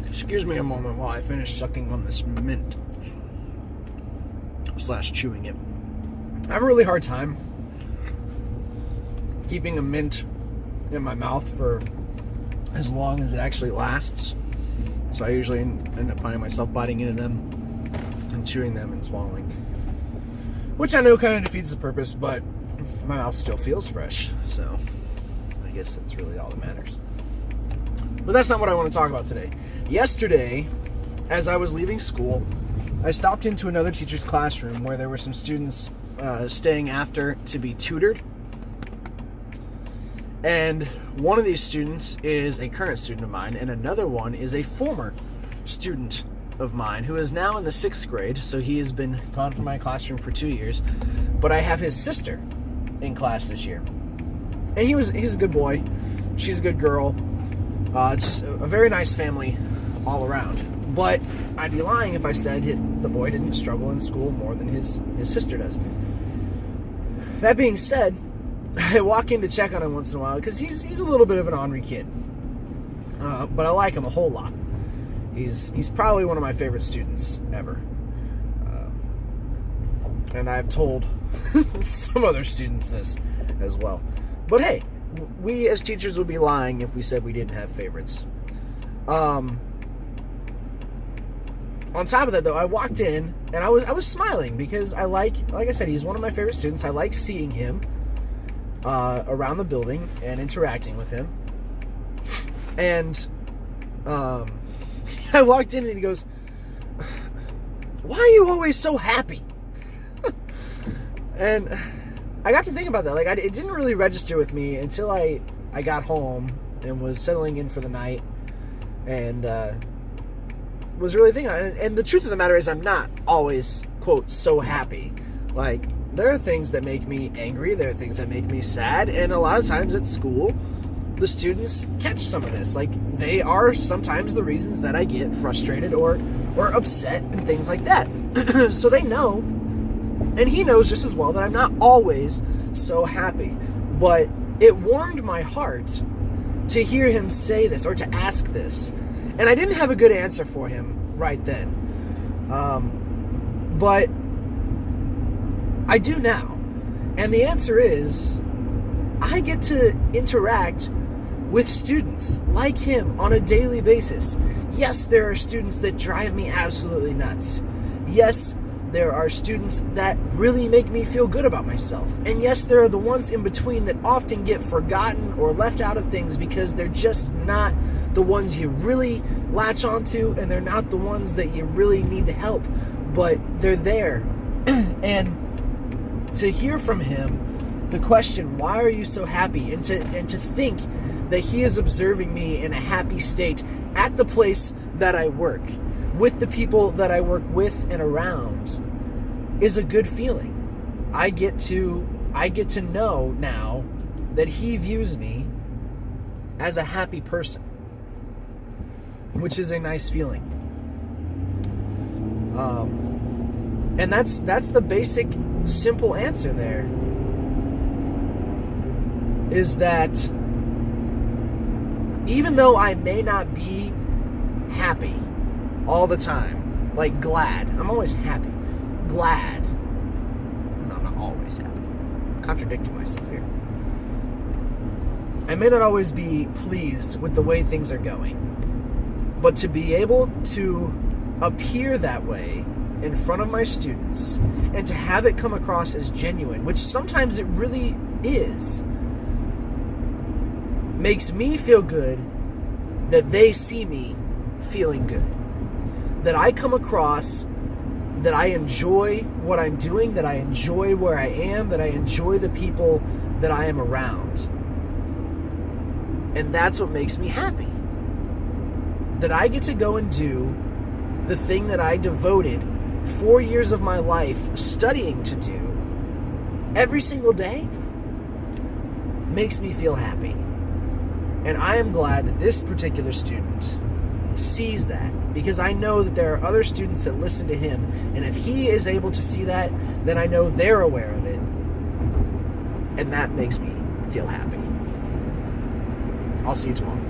Excuse me a moment while I finish sucking on this mint. / chewing it. I have a really hard time keeping a mint in my mouth for as long as it actually lasts. So I usually end up finding myself biting into them and chewing them and swallowing. Which I know kind of defeats the purpose, but my mouth still feels fresh. So I guess that's really all that matters. But that's not what I want to talk about today. Yesterday, as I was leaving school, I stopped into another teacher's classroom where there were some students staying after to be tutored. And one of these students is a current student of mine, and another one is a former student of mine who is now in the 6th grade, so he has been gone from my classroom for 2 years. But I have his sister in class this year. And he's a good boy. She's a good girl. It's just a very nice family all around. But I'd be lying if I said the boy didn't struggle in school more than his sister does. That being said, I walk in to check on him once in a while because he's a little bit of an ornery kid. But I like him a whole lot. He's probably one of my favorite students ever. And I've told some other students this as well. But hey, we as teachers would be lying if we said we didn't have favorites. On top of that, though, I walked in and I was smiling because like I said, he's one of my favorite students. I like seeing him around the building and interacting with him. And I walked in and he goes, "Why are you always so happy?" And I got to think about that. Like, it didn't really register with me until I got home and was settling in for the night and was really thinking. And the truth of the matter is I'm not always, quote, so happy. Like, there are things that make me angry. There are things that make me sad. And a lot of times at school, the students catch some of this. Like, they are sometimes the reasons that I get frustrated or upset and things like that. So they know. And he knows just as well that I'm not always so happy. But it warmed my heart to hear him say this or to ask this. And I didn't have a good answer for him right then. But I do now. And the answer is, I get to interact with students like him on a daily basis. Yes, there are students that drive me absolutely nuts. Yes, there are students that really make me feel good about myself. And yes, there are the ones in between that often get forgotten or left out of things because they're just not the ones you really latch onto, and they're not the ones that you really need to help, but they're there. And to hear from him the question, why are you so happy? And to think that he is observing me in a happy state at the place that I work, with the people that I work with and around, is a good feeling. I get to know now that he views me as a happy person, which is a nice feeling. And that's the basic, simple answer there. Is that even though I may not be happy all the time, like glad, I'm always happy, glad. No, I'm not always happy. I'm contradicting myself here. I may not always be pleased with the way things are going, but to be able to appear that way in front of my students and to have it come across as genuine, which sometimes it really is, makes me feel good that they see me feeling good. That I come across, that I enjoy what I'm doing, that I enjoy where I am, that I enjoy the people that I am around. And that's what makes me happy. That I get to go and do the thing that I devoted 4 years of my life studying to do every single day makes me feel happy. And I am glad that this particular student sees that, because I know that there are other students that listen to him, and if he is able to see that, then I know they're aware of it, and that makes me feel happy. I'll see you tomorrow.